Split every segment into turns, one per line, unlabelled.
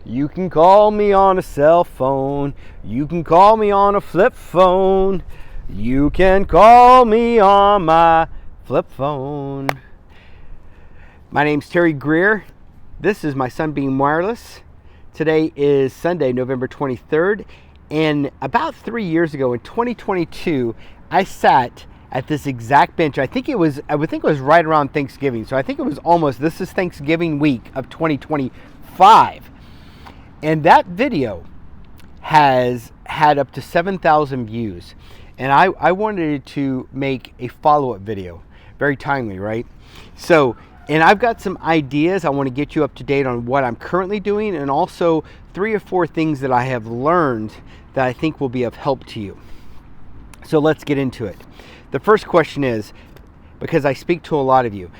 You can call me on a cell phone. You can call me on a flip phone. You can call me on my flip phone. My name's Terry Greer. This is my Sunbeam Wireless. Today is Sunday, November 23rd. And about 3 years ago in 2022, I sat at this exact bench. I would think it was right around Thanksgiving. So I think it was this is Thanksgiving week of 2025. And that video has had up to 7,000 views. And I wanted to make a follow-up video. Very timely, right? So, and I've got some ideas. I want to get you up to date on what I'm currently doing, and also 3 or 4 things that I have learned that I think will be of help to you. So let's get into it. The first question is, because I speak to a lot of you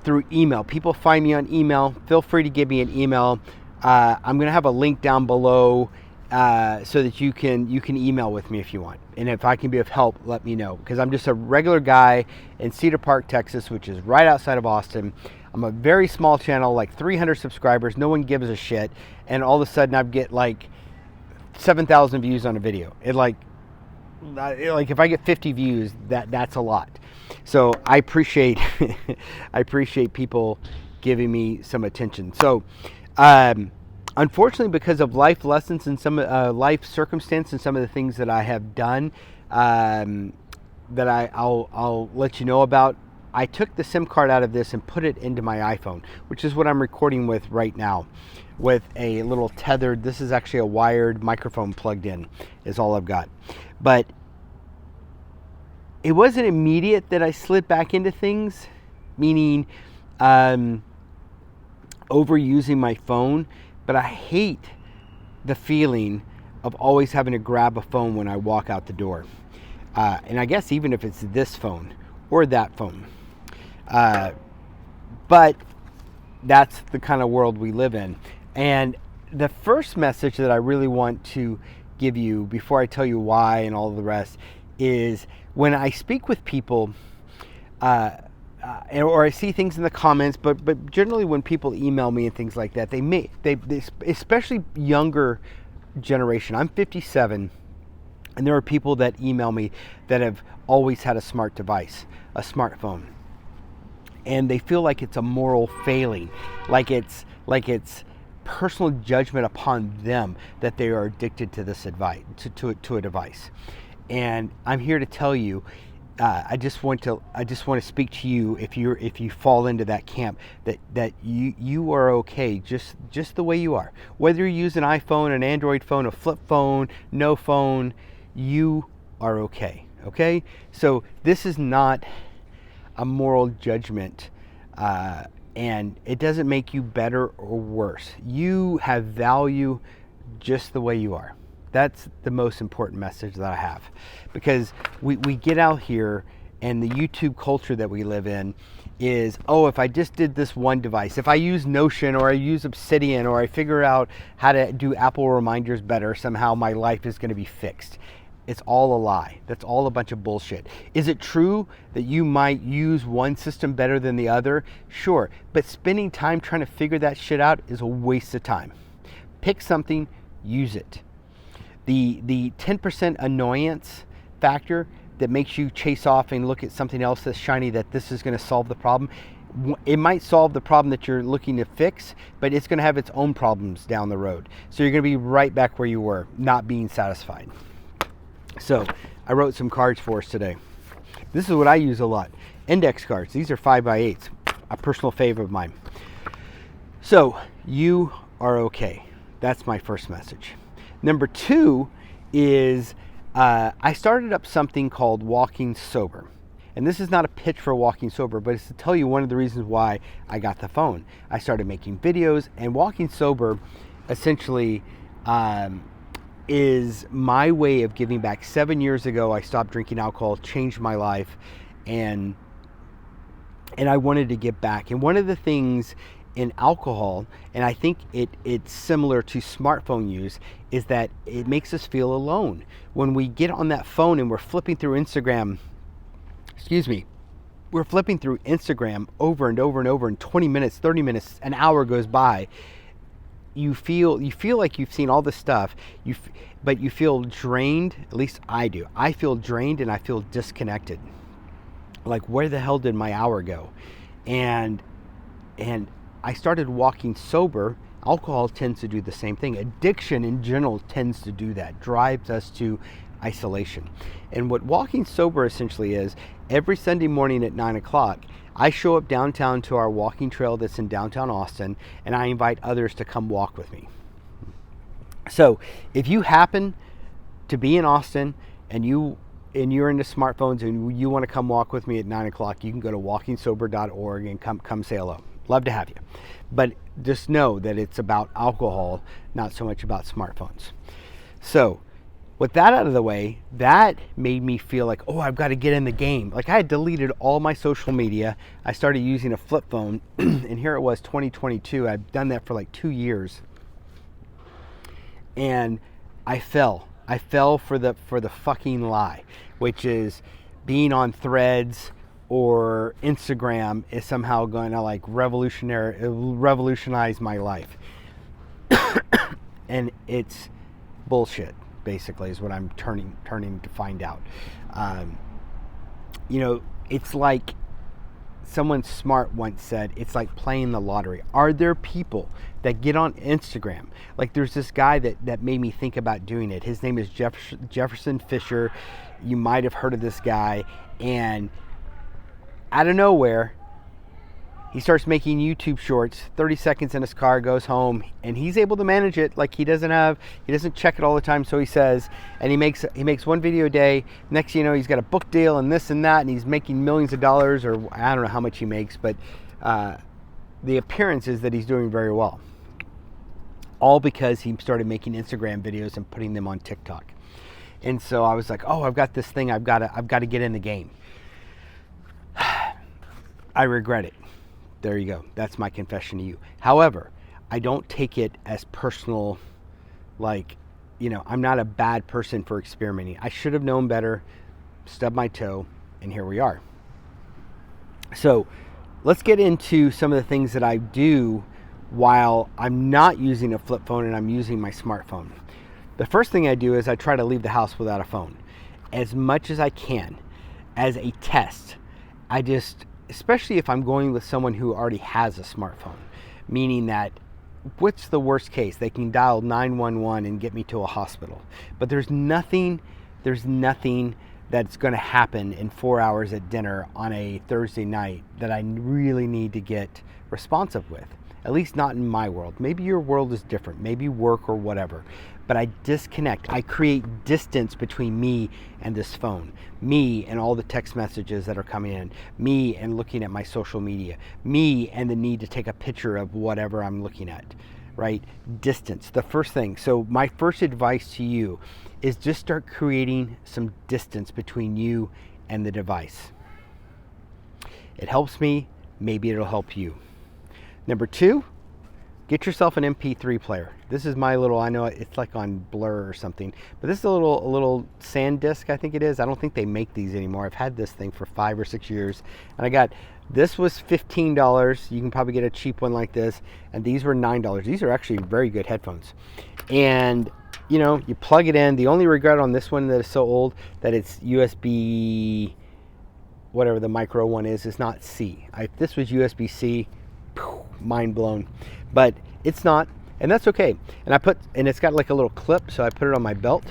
through email. People find me on email. Feel free to give me an email. I'm going to have a link down below so that you can email with me if you want. And if I can be of help, let me know. Because I'm just a regular guy in Cedar Park, Texas, which is right outside of Austin. I'm a very small channel, like 300 subscribers. No one gives a shit. And all of a sudden I get like 7,000 views on a video. Like if I get 50 views, that's a lot. So I appreciate people giving me some attention. So unfortunately, because of life lessons and some life circumstance and some of the things that I have done that I'll let you know about, I took the SIM card out of this and put it into my iPhone, which is what I'm recording with right now, with a little tethered. This is actually a wired microphone plugged in, is all I've got. But it wasn't immediate that I slid back into things, meaning overusing my phone, but I hate the feeling of always having to grab a phone when I walk out the door. And I guess even if it's this phone or that phone. But that's the kind of world we live in. And the first message that I really want to give you before I tell you why and all the rest is when I speak with people, or I see things in the comments, but generally when people email me and things like that, they especially younger generation. I'm 57, and there are people that email me that have always had a smart device, a smartphone, and they feel like it's a moral failing, like it's personal judgment upon them that they are addicted to this advice, to a device. And I'm here to tell you, I just want to speak to you if you fall into that camp, that you are okay just the way you are. Whether you use an iPhone, an Android phone, a flip phone, no phone, you are okay. Okay? So this is not a moral judgment, and it doesn't make you better or worse. You have value just the way you are. That's the most important message that I have, because we get out here, and the YouTube culture that we live in is, if I just did this one device, if I use Notion or I use Obsidian or I figure out how to do Apple reminders better, somehow my life is going to be fixed. It's all a lie. That's all a bunch of bullshit. Is it true that you might use one system better than the other? Sure, but spending time trying to figure that shit out is a waste of time. Pick something, use it. The 10% annoyance factor that makes you chase off and look at something else that's shiny, that this is going to solve the problem. It might solve the problem that you're looking to fix, but it's going to have its own problems down the road. So you're going to be right back where you were, not being satisfied. So I wrote some cards for us today. This is what I use a lot. Index cards. These are 5x8s, a personal favorite of mine. So you are okay. That's my first message. Number 2 is I started up something called Walking Sober. And this is not a pitch for Walking Sober, but it's to tell you one of the reasons why I got the phone. I started making videos, and Walking Sober essentially is my way of giving back. 7 years ago, I stopped drinking alcohol, changed my life, and I wanted to give back. And one of the things in alcohol, and I think it's similar to smartphone use, is that it makes us feel alone. When we get on that phone and we're flipping through Instagram, we're flipping through Instagram over and over and over, and 20 minutes, 30 minutes, an hour goes by. you feel like you've seen all this stuff, but you feel drained. At least I do. I feel drained and I feel disconnected. Like, where the hell did my hour go? And I started walking sober. Alcohol tends to do the same thing. Addiction in general tends to do that, drives us to isolation. And what walking sober essentially is, every Sunday morning at 9 o'clock, I show up downtown to our walking trail that's in downtown Austin, and I invite others to come walk with me. So if you happen to be in Austin and you're into smartphones and you want to come walk with me at 9 o'clock, you can go to walkingsober.org and come say hello. Love to have you. But just know that it's about alcohol, not so much about smartphones. So with that out of the way, that made me feel like, oh, I've got to get in the game. Like, I had deleted all my social media. I started using a flip phone, and here it was, 2022. I've done that for like 2 years. And I fell for the fucking lie, which is being on Threads or Instagram is somehow going to like revolutionize my life. And it's bullshit, basically, is what I'm turning to find out. It's like someone smart once said, it's like playing the lottery. Are there people that get on Instagram? Like, there's this guy that made me think about doing it. His name is Jefferson Fisher. You might have heard of this guy. And out of nowhere, he starts making YouTube shorts, 30 seconds in his car, goes home, and he's able to manage it. Like, he doesn't check it all the time, so he says, and he makes one video a day. Next thing you know, he's got a book deal and this and that, and he's making millions of dollars, or I don't know how much he makes, but the appearance is that he's doing very well. All because he started making Instagram videos and putting them on TikTok. And so I was like, oh, I've got this thing, I've got to get in the game. I regret it. There you go. That's my confession to you. However, I don't take it as personal, like, I'm not a bad person for experimenting. I should have known better, stubbed my toe, and here we are. So let's get into some of the things that I do while I'm not using a flip phone and I'm using my smartphone. The first thing I do is I try to leave the house without a phone as much as I can, as a test. Especially if I'm going with someone who already has a smartphone, meaning that, what's the worst case? They can dial 911 and get me to a hospital. But there's nothing that's going to happen in 4 hours at dinner on a Thursday night that I really need to get responsive with. At least not in my world. Maybe your world is different, maybe work or whatever. But I disconnect. I create distance between me and this phone, me and all the text messages that are coming in, me and looking at my social media, me and the need to take a picture of whatever I'm looking at, right? Distance, the first thing. So my first advice to you is just start creating some distance between you and the device. It helps me, maybe it'll help you. Number 2, get yourself an MP3 player. This is my little, I know it's like on Blur or something, but this is a little SanDisk, I think it is. I don't think they make these anymore. I've had this thing for 5 or 6 years, and this was $15. You can probably get a cheap one like this, and these were $9. These are actually very good headphones. And you plug it in. The only regret on this one that is so old that it's USB, whatever the micro one is not C. If this was USB-C, mind blown, but it's not, and that's okay. And it's got like a little clip, so I put it on my belt.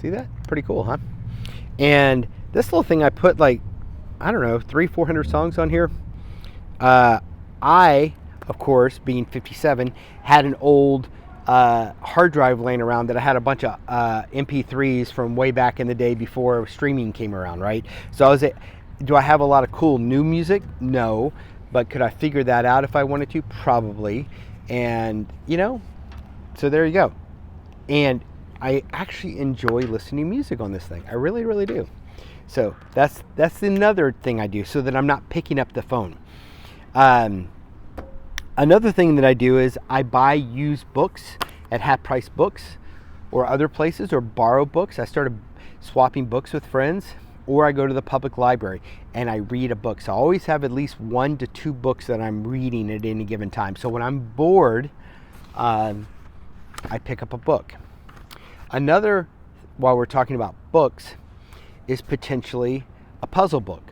See that? Pretty cool, huh? And this little thing, I put like, I don't know, 300-400 songs on here. I, of course, being 57, had an old hard drive laying around that I had a bunch of MP3s from way back in the day before streaming came around, right? So do I have a lot of cool new music? No. But could I figure that out if I wanted to? Probably. And, so there you go. And I actually enjoy listening to music on this thing. I really, really do. So that's another thing I do, so that I'm not picking up the phone. Another thing that I do is I buy used books at Half Price Books or other places, or borrow books. I started swapping books with friends. Or I go to the public library and I read a book. So I always have at least 1 to 2 books that I'm reading at any given time. So when I'm bored, I pick up a book. Another, while we're talking about books, is potentially a puzzle book.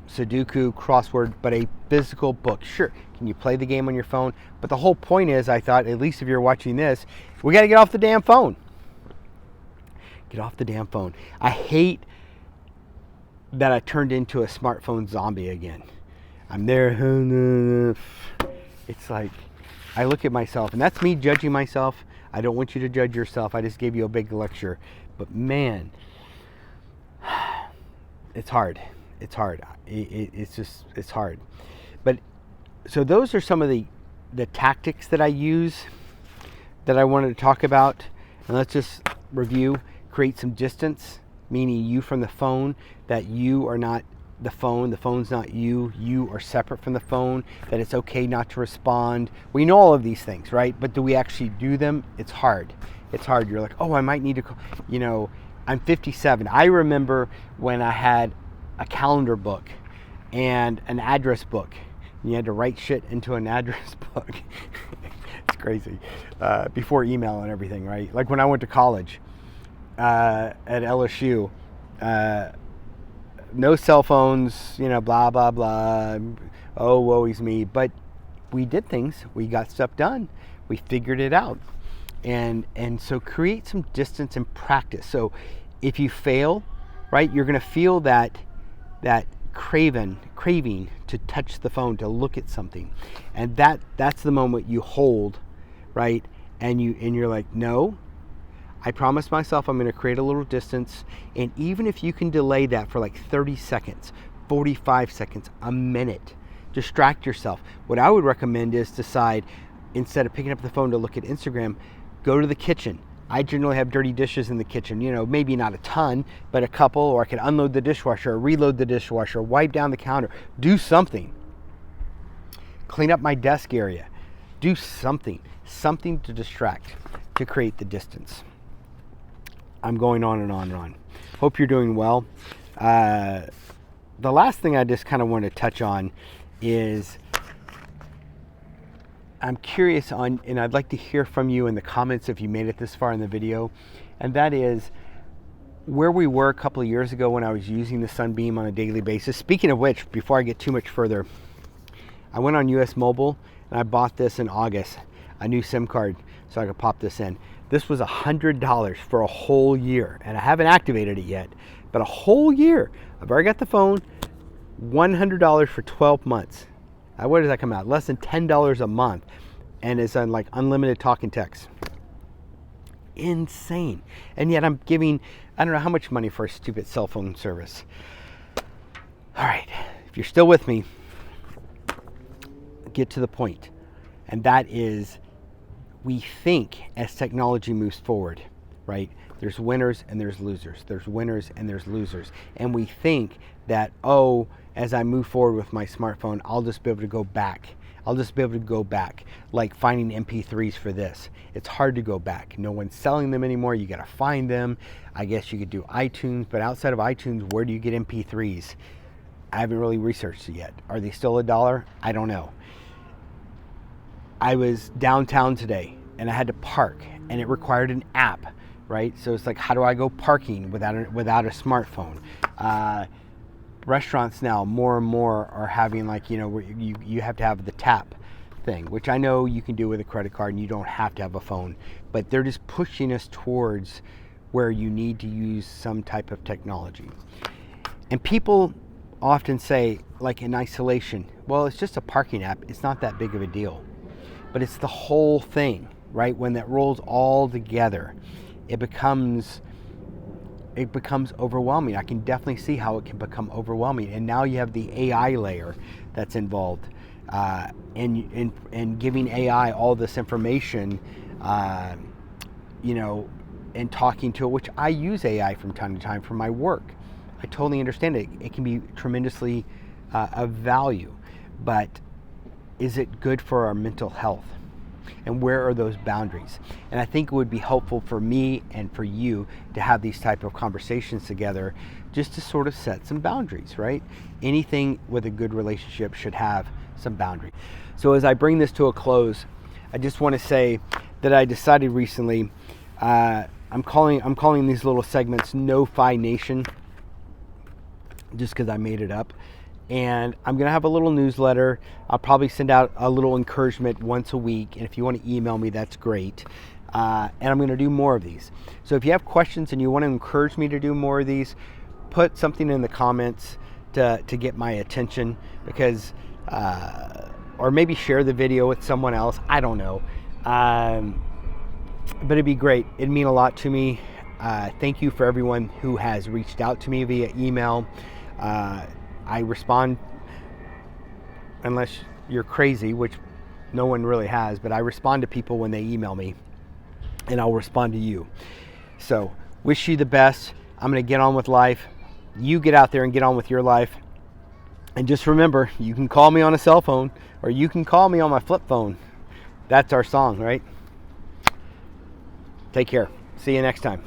Sudoku, crossword, but a physical book. Sure, can you play the game on your phone? But the whole point is, I thought, at least if you're watching this, we got to get off the damn phone. Get off the damn phone. I hate that I turned into a smartphone zombie again. I'm there. It's like, I look at myself, and that's me judging myself. I don't want you to judge yourself. I just gave you a big lecture. But man, it's hard. It's hard. It's hard. But so those are some of the tactics that I use that I wanted to talk about. And let's just review. Create some distance, meaning you from the phone, that you are not the phone's not you, you are separate from the phone, that it's okay not to respond. We know all of these things, right? But do we actually do them? It's hard. It's hard. You're like, oh, I might need to call. You know, I'm 57. I remember when I had a calendar book and an address book. You had to write shit into an address book. It's crazy. Before email and everything, right? Like when I went to college at LSU, no cell phones, you know, blah, blah, blah. Oh, woe is me. But we did things. We got stuff done. We figured it out. And so create some distance and practice. So if you fail, right, you're going to feel that craving to touch the phone, to look at something. And that's the moment you hold, right? And you're like, no, I promised myself I'm going to create a little distance. And even if you can delay that for like 30 seconds, 45 seconds, a minute, distract yourself. What I would recommend is decide, instead of picking up the phone to look at Instagram, go to the kitchen. I generally have dirty dishes in the kitchen, you know, maybe not a ton, but a couple, or I can unload the dishwasher, or reload the dishwasher, wipe down the counter, do something. Clean up my desk area. Do something to distract, to create the distance. I'm going on and on and on. Hope you're doing well. The last thing I just kind of want to touch on is, I'm curious on, and I'd like to hear from you in the comments if you made it this far in the video, and that is where we were a couple of years ago when I was using the Sunbeam on a daily basis. Speaking of which, before I get too much further, I went on US Mobile and I bought this in August, a new SIM card, so I could pop this in. This was $100 for a whole year, and I haven't activated it yet, but a whole year. I've already got the phone, $100 for 12 months. What does that come out? Less than $10 a month, and it's on like unlimited talk and text. Insane. And yet I'm giving, I don't know how much money for a stupid cell phone service. All right, if you're still with me, get to the point. And that is, we think as technology moves forward, right? There's winners and there's losers. There's winners and there's losers. And we think that, oh, as I move forward with my smartphone, I'll just be able to go back. I'll just be able to go back, like finding MP3s for this. It's hard to go back. No one's selling them anymore. You got to find them. I guess you could do iTunes, but outside of iTunes, where do you get MP3s? I haven't really researched it yet. Are they still $1? I don't know. I was downtown today and I had to park, and it required an app, right? So it's like, how do I go parking without a smartphone? Restaurants now more and more are having, like, you know, where you have to have the tap thing, which I know you can do with a credit card and you don't have to have a phone, but they're just pushing us towards where you need to use some type of technology. And people often say, like in isolation, well, it's just a parking app. It's not that big of a deal. But it's the whole thing, right? When that rolls all together, it becomes overwhelming. I can definitely see how it can become overwhelming. And now you have the AI layer that's involved, and giving AI all this information, you know, and talking to it, which I use AI from time to time for my work. I totally understand it. It can be tremendously of value, but is it good for our mental health? And where are those boundaries? And I think it would be helpful for me and for you to have these type of conversations together, just to sort of set some boundaries, right? Anything with a good relationship should have some boundaries. So as I bring this to a close, I just want to say that I decided recently. I'm calling these little segments No-Fi Nation, just because I made it up. And I'm going to have a little newsletter. I'll probably send out a little encouragement once a week. And if you want to email me, that's great. And I'm going to do more of these. So if you have questions and you want to encourage me to do more of these, put something in the comments to get my attention, because or maybe share the video with someone else. I don't know. But it'd be great. It'd mean a lot to me. Thank you for everyone who has reached out to me via email. I respond, unless you're crazy, which no one really has, but I respond to people when they email me, and I'll respond to you. So, wish you the best. I'm going to get on with life. You get out there and get on with your life. And just remember, you can call me on a cell phone, or you can call me on my flip phone. That's our song, right? Take care. See you next time.